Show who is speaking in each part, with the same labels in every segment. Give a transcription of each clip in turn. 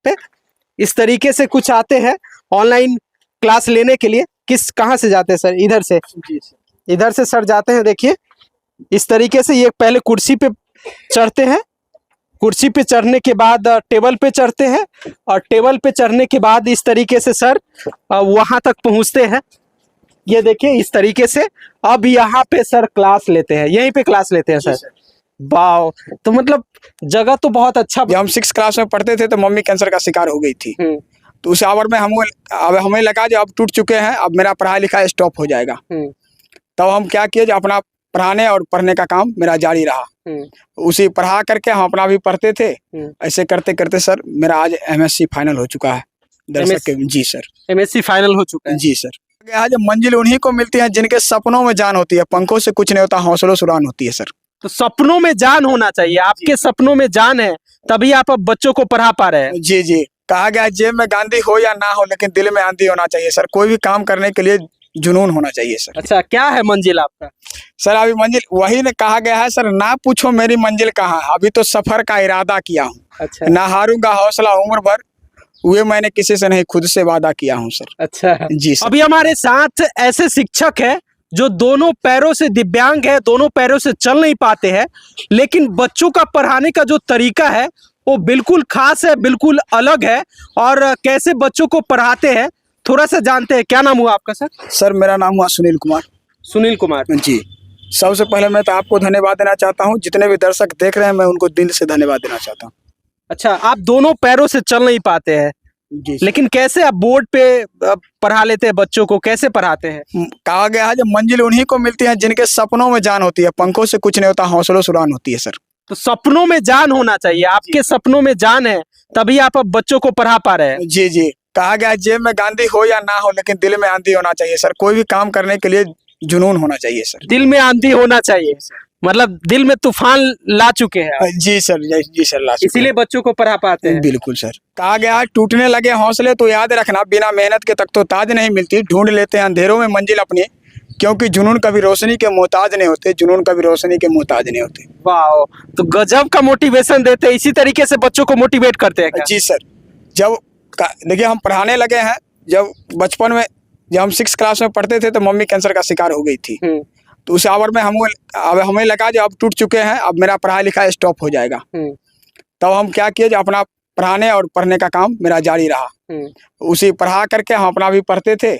Speaker 1: पे इस तरीके से कुछ आते हैं ऑनलाइन क्लास लेने के लिए। कहाँ से जाते हैं सर? इधर से?
Speaker 2: जी सर।
Speaker 1: इधर से सर जाते हैं। देखिए इस तरीके से ये पहले कुर्सी पे चढ़ते हैं, कुर्सी पे चढ़ने के बाद टेबल पे चढ़ते हैं, और टेबल पे चढ़ने के बाद इस तरीके से सर वहां तक पहुंचते हैं। ये देखिए इस तरीके से अब यहाँ पे सर क्लास लेते हैं, यहीं पे क्लास लेते हैं सर। वाह, तो मतलब जगह तो बहुत अच्छा।
Speaker 2: जब हम 6 क्लास में पढ़ते थे तो मम्मी कैंसर का शिकार हो गई थी, तो उस आवर में हमें लगा जो अब टूट चुके हैं, अब मेरा पढ़ाई लिखाई स्टॉप हो जाएगा। तब हम क्या किए, जो अपना पढ़ाने और पढ़ने का काम मेरा जारी रहा। उसी पढ़ा करके हम अपना भी पढ़ते थे। ऐसे करते करते सर मेरा आज MSc फाइनल हो चुका है दर्शक के। जी सर,
Speaker 1: MSc फाइनल हो चुका है।
Speaker 2: जी सर। आज मंजिल उन्हीं को मिलती है जिनके सपनों में जान होती है, पंखों से कुछ नहीं होता, हौसलों से उड़ान होती है सर।
Speaker 1: तो सपनों में जान होना चाहिए, आपके सपनों में जान है तभी आप अब बच्चों को पढ़ा पा रहे हैं।
Speaker 2: जी जी, कहा गया जेब में गांधी हो या ना हो, लेकिन दिल में आंधी होना चाहिए सर। कोई भी काम करने के लिए जुनून होना चाहिए सर।
Speaker 1: अच्छा, क्या है मंजिल आपका?
Speaker 2: सर अभी मंजिल वही ने कहा गया है सर, ना पूछो मेरी मंजिल कहाँ, अभी तो सफर का इरादा किया हूँ।
Speaker 1: अच्छा।
Speaker 2: ना हारूंगा हौसला उम्र भर, हुए मैंने किसी से नहीं खुद से वादा किया हूँ सर।
Speaker 1: अच्छा
Speaker 2: जी सर।
Speaker 1: अभी हमारे साथ ऐसे शिक्षक है जो दोनों पैरों से दिव्यांग है, दोनों पैरों से चल नहीं पाते हैं, लेकिन बच्चों का पढ़ाने का जो तरीका है वो बिल्कुल खास है, बिल्कुल अलग है। और कैसे बच्चों को पढ़ाते हैं थोड़ा सा जानते हैं। क्या नाम हुआ आपका सर?
Speaker 2: सर मेरा नाम हुआ सुनील कुमार।
Speaker 1: सुनील कुमार
Speaker 2: जी। सबसे पहले मैं तो आपको धन्यवाद देना चाहता हूँ, जितने भी दर्शक देख रहे हैं मैं उनको दिल से धन्यवाद देना चाहता हूँ।
Speaker 1: अच्छा, आप दोनों पैरों से चल नहीं पाते हैं, लेकिन कैसे आप बोर्ड पे पढ़ा लेते हैं बच्चों को, कैसे पढ़ाते हैं?
Speaker 2: कहा गया है जब मंजिल उन्हीं को मिलती है जिनके सपनों में जान होती है, पंखों से कुछ नहीं होता, हौसलों से उड़ान होती है सर।
Speaker 1: तो सपनों में जान होना चाहिए, आपके सपनों में जान है तभी आप अब बच्चों को पढ़ा पा रहे हैं।
Speaker 2: जी जी, कहा गया जेब में गांधी हो या ना हो, लेकिन दिल में आंधी होना चाहिए सर। कोई भी काम करने के लिए जुनून होना चाहिए सर।
Speaker 1: दिल में आंधी होना चाहिए, मतलब दिल में तूफान ला चुके हैं आप।
Speaker 2: जी सर, जी सर, ला चुके हैं।
Speaker 1: इसीलिए बच्चों को पढ़ा पाते हैं।
Speaker 2: बिल्कुल सर। कहा गया है टूटने लगे हौसले तो याद रखना, बिना मेहनत के तक तो ताज नहीं मिलती, ढूंढ लेते हैं अंधेरों में मंजिल अपनी, क्योंकि जुनून कभी रोशनी के मोहताज नहीं होते, जुनून कभी रोशनी के मोहताज नहीं होते।
Speaker 1: वाह, तो गजब का मोटिवेशन देते हैं। इसी तरीके से बच्चों को मोटिवेट करते हैं क्या?
Speaker 2: जी सर। जब देखिए हम पढ़ाने लगे हैं, जब बचपन में जब हम 6 क्लास में पढ़ते थे तो मम्मी कैंसर का शिकार हो गई थी, तो उस आवर में हमें लगा जो अब टूट चुके हैं, अब मेरा पढ़ाई लिखाई स्टॉप हो जाएगा। तब हम क्या किए, जो अपना पढ़ाने और पढ़ने का काम मेरा जारी रहा। उसी पढ़ा करके हम अपना भी पढ़ते थे।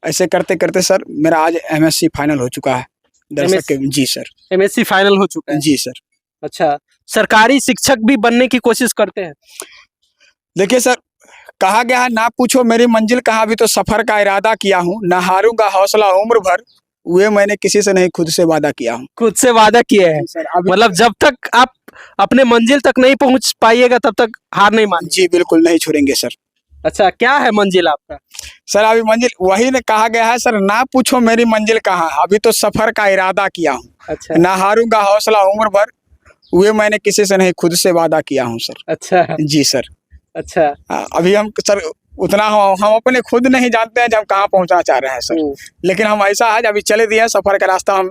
Speaker 2: ऐसे करते करते सर मेरा आज MSc फाइनल हो चुका है दर्शक के। जी सर,
Speaker 1: MSc फाइनल हो चुका है।
Speaker 2: जी सर।
Speaker 1: अच्छा, सरकारी शिक्षक भी बनने की कोशिश करते हैं?
Speaker 2: देखिए सर, कहा गया है ना पूछो मेरी मंजिल कहाँ, भी तो सफर का इरादा किया हूँ, ना हारूंगा हौसला उम्र भर, हुए मैंने किसी से नहीं खुद से वादा किया हूँ।
Speaker 1: खुद से वादा किया है मतलब जब तक आप अपने मंजिल तक नहीं पहुंच पाइएगा तब तक हार नहीं मानिए।
Speaker 2: जी बिल्कुल नहीं छोड़ेंगे सर।
Speaker 1: अच्छा, क्या है मंजिल आपका?
Speaker 2: सर अभी मंजिल वही ने कहा गया है सर, ना पूछो मेरी मंजिल कहाँ, अभी तो सफर का इरादा किया हूँ। अच्छा। ना हारूंगा हौसला उम्र भर, हुए मैंने किसी से नहीं खुद से वादा किया हूँ सर। अच्छा। जी सर। अच्छा, अभी हम सर उतना हम अपने खुद नहीं जानते हैं जब हम कहाँ पहुंचना चाह रहे हैं सर, लेकिन हम ऐसा है अभी चले दिए हैं, सफर का रास्ता हम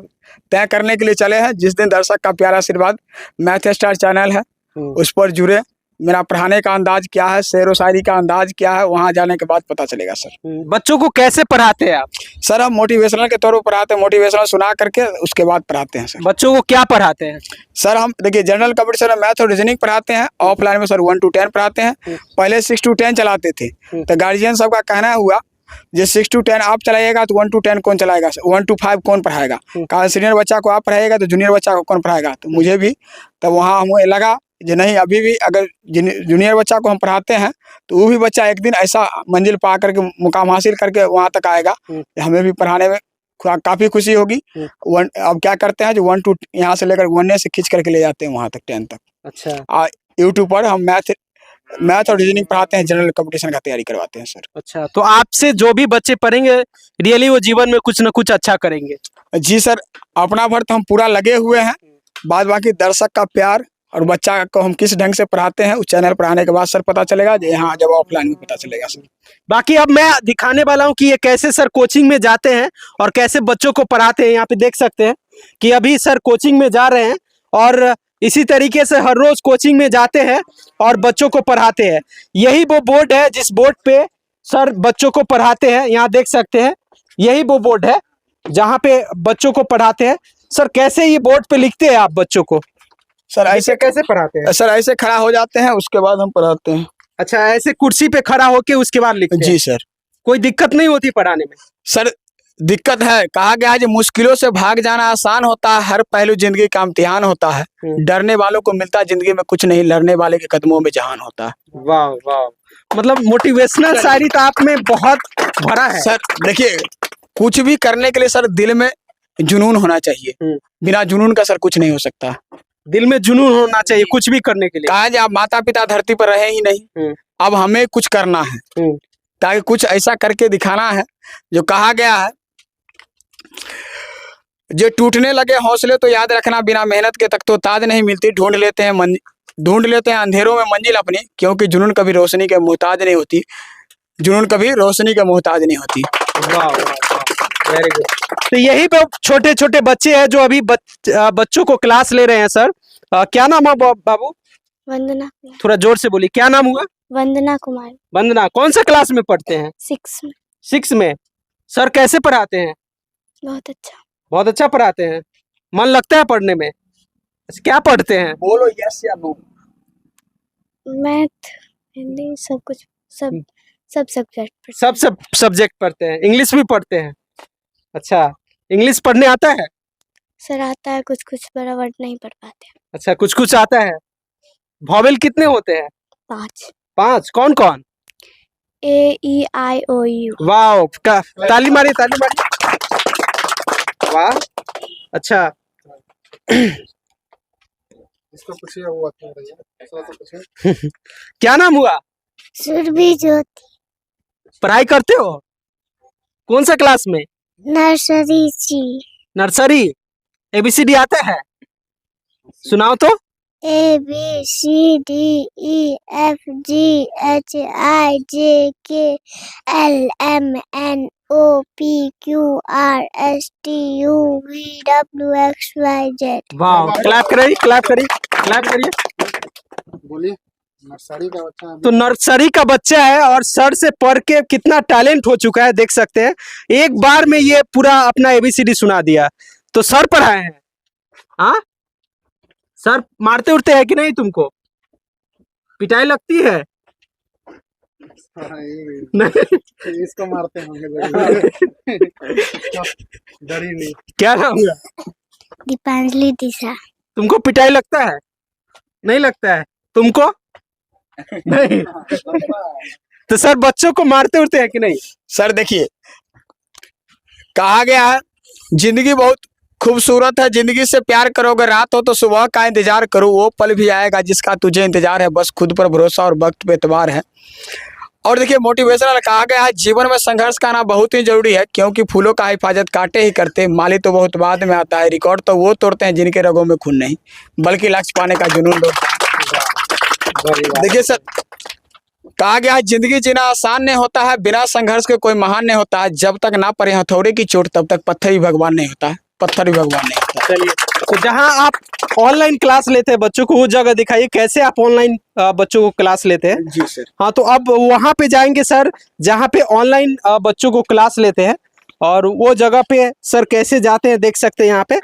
Speaker 2: तय करने के लिए चले हैं। जिस दिन दर्शक का प्यारा आशीर्वाद, मैथ स्टार चैनल है उस पर जुड़े, मेरा पढ़ाने का अंदाज क्या है, शेर व शायरी का अंदाज क्या है, वहाँ जाने के बाद पता चलेगा सर।
Speaker 1: बच्चों को कैसे पढ़ाते हैं आप?
Speaker 2: सर हम मोटिवेशनल के तौर पर पढ़ाते हैं, मोटिवेशनल सुना करके उसके बाद पढ़ाते हैं सर।
Speaker 1: बच्चों को क्या पढ़ाते हैं? सर
Speaker 2: हम देखिए जनरल कंपटीशन में मैथ और रीजनिंग पढ़ाते हैं, ऑफलाइन में सर 1 to 10 पढ़ाते हैं। पहले 6 to 10 चलाते थे, तो गार्जियन सबका कहना हुआ जो 6 to 10 आप चलाइएगा तो 1 to 10 कौन चलाएगा, 1 to 5 कौन पढ़ाएगा, कहा सीनियर बच्चा को आप पढ़ाइएगा तो जूनियर बच्चा को कौन पढ़ाएगा। तो मुझे भी तब वहाँ हमें लगा जो नहीं, अभी भी अगर जूनियर बच्चा को हम पढ़ाते हैं तो वो भी बच्चा एक दिन ऐसा मंजिल पा करके मुकाम हासिल करके वहाँ तक आएगा, हमें भी पढ़ाने में काफी खुशी होगी। अब क्या करते हैं जो 1 to यहाँ से लेकर 1 से खींच करके ले जाते हैं वहाँ तक 10 तक। अच्छा, यूट्यूब पर हम मैथ और रीजनिंग पढ़ाते हैं, जनरल कंपटीशन का तैयारी करवाते हैं सर। अच्छा,
Speaker 1: तो आपसे जो भी बच्चे पढ़ेंगे रियली वो जीवन में कुछ न कुछ अच्छा करेंगे?
Speaker 2: जी सर, अपना भर तो हम पूरा लगे हुए हैं, बाद बाकी दर्शक का प्यार और बच्चा को हम किस ढंग से पढ़ाते हैं उस चैनल पर आने के बाद सर पता चलेगा, यहाँ जब ऑफलाइन में पता चलेगा सर।
Speaker 1: बाकी अब मैं दिखाने वाला हूँ कि ये कैसे सर कोचिंग में जाते हैं और कैसे बच्चों को पढ़ाते हैं। यहाँ पे देख सकते हैं कि अभी सर कोचिंग में जा रहे हैं और इसी तरीके से हर रोज कोचिंग में जाते हैं और बच्चों को पढ़ाते हैं। यही वो बोर्ड है जिस बोर्ड पे सर बच्चों को पढ़ाते हैं। यहाँ देख सकते हैं, यही वो बोर्ड है जहाँ पे बच्चों को पढ़ाते हैं। सर कैसे ये बोर्ड पे लिखते हैं आप बच्चों को?
Speaker 2: सर ऐसे
Speaker 1: कैसे पढ़ाते हैं?
Speaker 2: सर ऐसे खड़ा हो जाते हैं, उसके बाद हम पढ़ाते हैं।
Speaker 1: अच्छा, ऐसे कुर्सी पे खड़ा होके उसके बाद लिखते हैं?
Speaker 2: जी सर।
Speaker 1: कोई दिक्कत नहीं होती पढ़ाने में?
Speaker 2: सर दिक्कत है, कहा गया है कि मुश्किलों से भाग जाना आसान होता है, हर पहलू जिंदगी का इम्तिहान होता है। डरने वालों को मिलता जिंदगी में कुछ नहीं, लड़ने वाले के कदमों में जहान होता है।
Speaker 1: वाह वाह, मतलब मोटिवेशनल शायरी तो आप में बहुत भरा है।
Speaker 2: सर देखिए, कुछ भी करने के लिए सर दिल में जुनून होना चाहिए, बिना जुनून का सर कुछ नहीं हो सकता।
Speaker 1: दिल में जुनून होना चाहिए कुछ भी करने के लिए।
Speaker 2: कहा जाए, आप माता पिता धरती पर रहे ही नहीं, अब हमें कुछ करना है, ताकि कुछ ऐसा करके दिखाना है। जो कहा गया है, जो टूटने लगे हौसले तो याद रखना, बिना मेहनत के तक तो ताज नहीं मिलती। ढूंढ लेते हैं अंधेरों में मंजिल अपनी, क्योंकि जुनून कभी रोशनी के मोहताज नहीं होती। जुनून कभी रोशनी के मोहताज नहीं होती।
Speaker 1: वाह वाह, वेरी गुड। तो यही पे छोटे छोटे बच्चे हैं जो अभी बच्चों को क्लास ले रहे हैं। सर क्या नाम है बाबू?
Speaker 3: वंदना।
Speaker 1: थोड़ा जोर से बोलिए, क्या नाम हुआ?
Speaker 3: वंदना कुमार।
Speaker 1: वंदना, कौन सा क्लास में पढ़ते हैं?
Speaker 3: 6 में।
Speaker 1: 6 में। सर कैसे पढ़ाते हैं?
Speaker 3: बहुत अच्छा।
Speaker 1: बहुत अच्छा पढ़ाते हैं। मन लगता है पढ़ने में? क्या पढ़ते हैं?
Speaker 2: बोलो यस या नो।
Speaker 3: मैथ, हिंदी, सब कुछ, सब सब्जेक्ट।
Speaker 1: सब सब्जेक्ट पढ़ते हैं। इंग्लिश भी पढ़ते हैं? अच्छा, इंग्लिश पढ़ने आता है?
Speaker 3: सर आता है, कुछ कुछ, बड़ा वर्ड नहीं पढ़ पाते।
Speaker 1: अच्छा, कुछ कुछ आता है। वॉवेल कितने होते हैं?
Speaker 3: 5।
Speaker 1: 5? कौन कौन?
Speaker 3: AEIOU।
Speaker 1: वाह, ताली मारी, ताली मारी। वाह, अच्छा।
Speaker 4: इसको पूछिए, वो पूछिए।
Speaker 1: क्या नाम हुआ?
Speaker 3: सुरभि ज्योति।
Speaker 1: पढ़ाई करते हो? कौन सा क्लास में?
Speaker 3: नर्सरी जी।
Speaker 1: नर्सरी। ABCD आता है? सुनाओ तो।
Speaker 3: ABCDEFGHIJKLMNOPQRSTUVWXYZ।
Speaker 1: वाह, क्लैप करिए, क्लैप करिए, क्लैप करिए।
Speaker 4: बोलिए। नर्सरी का बच्चा है।
Speaker 1: तो नर्सरी का बच्चा है और सर से पढ़ के कितना टैलेंट हो चुका है, देख सकते हैं। एक बार में ये पूरा अपना ABCD सुना दिया। तो सर पढ़ाए हैं? हाँ, सर मारते उठते हैं कि नहीं तुमको? पिटाई लगती है? नहीं,
Speaker 4: इसको मारते होंगे। डरी नहीं।
Speaker 1: क्या नाम है?
Speaker 3: दीपांजलि दिशा।
Speaker 1: तुमको पिटाई लगता है? नहीं लगता है तुमको? नहीं। तो सर बच्चों को मारते उठते हैं कि नहीं?
Speaker 2: सर देखिए, कहा गया है, जिंदगी बहुत खूबसूरत है, जिंदगी से प्यार करोगे रात हो तो सुबह का इंतजार करो, वो पल भी आएगा जिसका तुझे इंतजार है, बस खुद पर भरोसा और वक्त पे एतबार है। और देखिए, मोटिवेशनल कहा गया है, जीवन में संघर्ष का आना बहुत ही जरूरी है, क्योंकि फूलों का हिफाजत कांटे ही करते, माली तो बहुत बाद में आता है, रिकॉर्ड तो वो तोड़ते हैं जिनके रगों में खून नहीं, बल्कि लक्ष्य पाने का जुनून दौड़ता है। देखिए सर, कहा गया है, जिंदगी जीना आसान नहीं होता है, बिना संघर्ष के कोई महान नहीं होता है, जब तक ना पड़े हथौड़े की चोट तब तक पत्थर भी भगवान नहीं होता है, पत्थर भी भगवान नहीं होता है।
Speaker 1: चलिए, तो जहां आप ऑनलाइन क्लास लेते हैं बच्चों को, वो जगह दिखाइए कैसे आप ऑनलाइन बच्चों को क्लास लेते हैं।
Speaker 2: जी सर।
Speaker 1: हाँ, तो अब वहां पे जाएंगे सर जहां पे ऑनलाइन बच्चों को क्लास लेते हैं, और वो जगह पे सर कैसे जाते हैं देख सकते हैं। यहाँ पे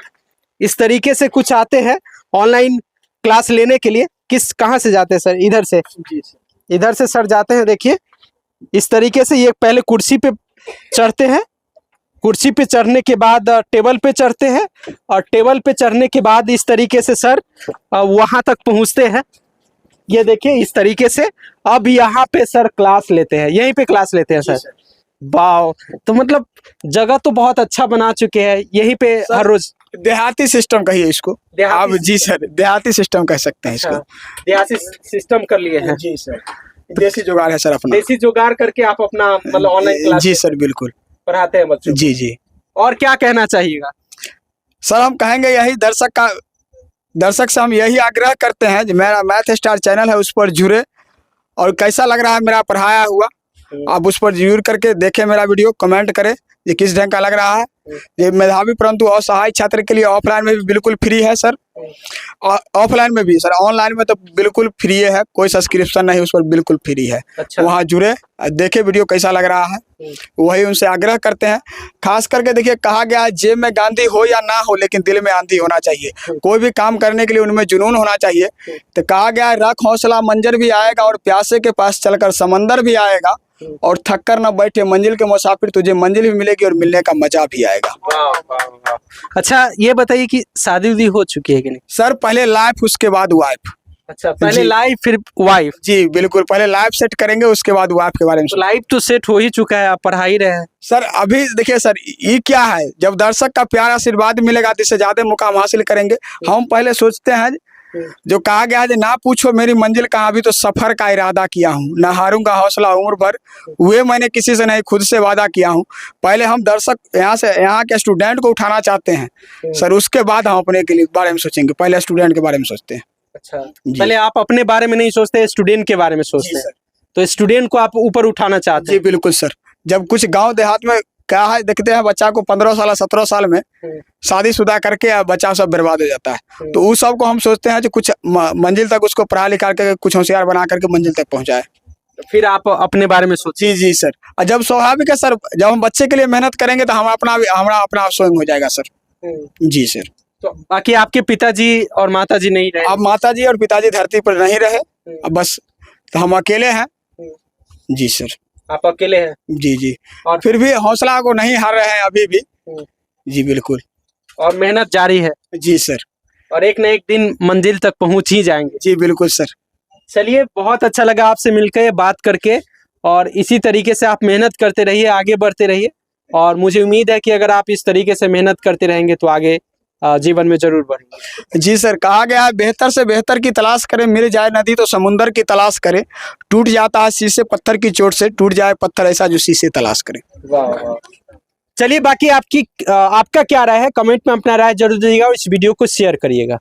Speaker 1: इस तरीके से कुछ आते हैं ऑनलाइन क्लास लेने के लिए। कहाँ से जाते हैं सर? इधर से।
Speaker 2: जी सर।
Speaker 1: इधर से सर जाते हैं। देखिए, इस तरीके से ये पहले कुर्सी पे चढ़ते हैं, कुर्सी पे चढ़ने के बाद टेबल पे चढ़ते हैं, और टेबल पे चढ़ने के बाद इस तरीके से सर वहां तक पहुंचते हैं। ये देखिए, इस तरीके से अब यहाँ पे सर क्लास लेते हैं, यहीं पे क्लास लेते हैं सर। वाह, तो मतलब जगह तो बहुत अच्छा बना चुके हैं, यहीं पे हर रोज।
Speaker 2: देहाती सिस्टम कहिए इसको आप। जी सर, देहाती सिस्टम कह सकते हैं इसको।
Speaker 1: देहाती सिस्टम कर लिए हैं।
Speaker 2: जी सर, देसी जुगाड़ है सर अपना।
Speaker 1: देसी जुगाड़ करके आप अपना मतलब ऑनलाइन क्लास
Speaker 2: जी सर, बिल्कुल
Speaker 1: पढ़ाते हैं बच्चों को।
Speaker 2: जी जी।
Speaker 1: और क्या कहना चाहिएगा?
Speaker 2: सर हम कहेंगे यही, दर्शक से हम यही आग्रह करते हैं, जो मेरा मैथ स्टार चैनल है उस पर जुड़े, और कैसा लग रहा है मेरा पढ़ाया हुआ, आप उस पर जरूर करके देखें मेरा वीडियो, कमेंट करें ये किस ढंग का लग रहा है। ये मेधावी परंतु असहाय छात्र के लिए ऑफलाइन में भी बिल्कुल फ्री है सर। ऑफलाइन में भी सर, ऑनलाइन में तो बिल्कुल फ्री है, कोई सब्सक्रिप्शन नहीं, उस पर बिल्कुल फ्री है।
Speaker 1: अच्छा।
Speaker 2: वहाँ जुड़े, देखे वीडियो कैसा लग रहा है, वही उनसे आग्रह करते हैं। खास करके देखिए, कहा गया है जेब में गांधी हो या ना हो, लेकिन दिल में आंधी होना चाहिए। कोई भी काम करने के लिए उनमें जुनून होना चाहिए। तो कहा गया है, रख हौसला मंजर भी आएगा और प्यासे के पास चलकर समंदर भी आएगा, और थक कर न बैठे मंजिल के मुसाफिर, तुझे मंजिल भी मिलेगी और मिलने का मजा भी आएगा।
Speaker 1: अच्छा, ये बताइए कि शादी उदी हो चुकी है कि नहीं?
Speaker 2: सर पहले लाइफ, उसके बाद वाइफ।
Speaker 1: अच्छा, पहले
Speaker 2: जी।
Speaker 1: लाइफ फिर वाइफ।
Speaker 2: जी बिल्कुल, पहले लाइफ सेट करेंगे, उसके बाद वाइफ के बारे में
Speaker 1: तो लाइफ तो सेट हो ही चुका है, आप पढ़ा ही रहे हैं।
Speaker 2: सर अभी देखिए सर, ये क्या है, जब दर्शक का प्यार आशीर्वाद मिलेगा तो इससे ज्यादा मुकाम हासिल करेंगे। हम पहले सोचते हैं, जो कहा गया है, ना पूछो मेरी मंजिल कहाँ, अभी तो सफर का इरादा किया हूँ, ना हारूंगा हौसला उम्र भर, हुए मैंने किसी से नहीं खुद से वादा किया हूँ। पहले हम दर्शक यहाँ के स्टूडेंट को उठाना चाहते हैं सर, उसके बाद हम अपने के लिए बारे में सोचेंगे, पहले स्टूडेंट के बारे में सोचते हैं।
Speaker 1: अच्छा, पहले आप अपने बारे में नहीं सोचते, स्टूडेंट के बारे में सोचते हैं। तो स्टूडेंट को आप ऊपर उठाना चाहते
Speaker 2: जी
Speaker 1: हैं।
Speaker 2: बिल्कुल सर। जब कुछ गांव देहात में क्या है, देखते हैं बच्चा को 15 साल 17 साल में शादीशुदा करके बच्चा सब बर्बाद हो जाता है। तो उस सब को हम सोचते हैं जो कुछ मंजिल तक उसको पढ़ा लिखा करके कुछ होशियार बना करके मंजिल तक पहुंचाए।
Speaker 1: फिर आप अपने बारे में सोचिए।
Speaker 2: जी जी सर। और जब स्वाभाविक है सर, जब हम बच्चे के लिए मेहनत करेंगे तो हम हमारा अपना स्वयं हो जाएगा सर। जी सर।
Speaker 1: तो बाकी आपके पिताजी और माताजी नहीं रहे?
Speaker 2: अब माताजी और पिताजी धरती पर नहीं रहे, अब बस तो हम अकेले हैं। जी सर।
Speaker 1: आप अकेले हैं?
Speaker 2: जी जी।
Speaker 1: और
Speaker 2: फिर भी हौसला को नहीं हार रहे हैं अभी भी। जी बिल्कुल।
Speaker 1: और मेहनत जारी है।
Speaker 2: जी सर।
Speaker 1: और एक न एक दिन मंजिल तक पहुंच ही जाएंगे।
Speaker 2: जी बिल्कुल सर।
Speaker 1: चलिए, बहुत अच्छा लगा आपसे मिलकर, बात करके, और इसी तरीके से आप मेहनत करते रहिए, आगे बढ़ते रहिए। और मुझे उम्मीद है कि अगर आप इस तरीके से मेहनत करते रहेंगे तो आगे जीवन में जरूर बढ़ेंगे।
Speaker 2: जी सर। कहा गया है, बेहतर से बेहतर की तलाश करें, मिल जाए नदी तो समुंदर की तलाश करें, टूट जाता है शीशे पत्थर की चोट से, टूट जाए पत्थर ऐसा जो शीशे तलाश करे।
Speaker 1: वाह वाह। चलिए, बाकी आपका क्या राय है, कमेंट में अपना राय जरूर दीजिएगा और इस वीडियो को शेयर करिएगा।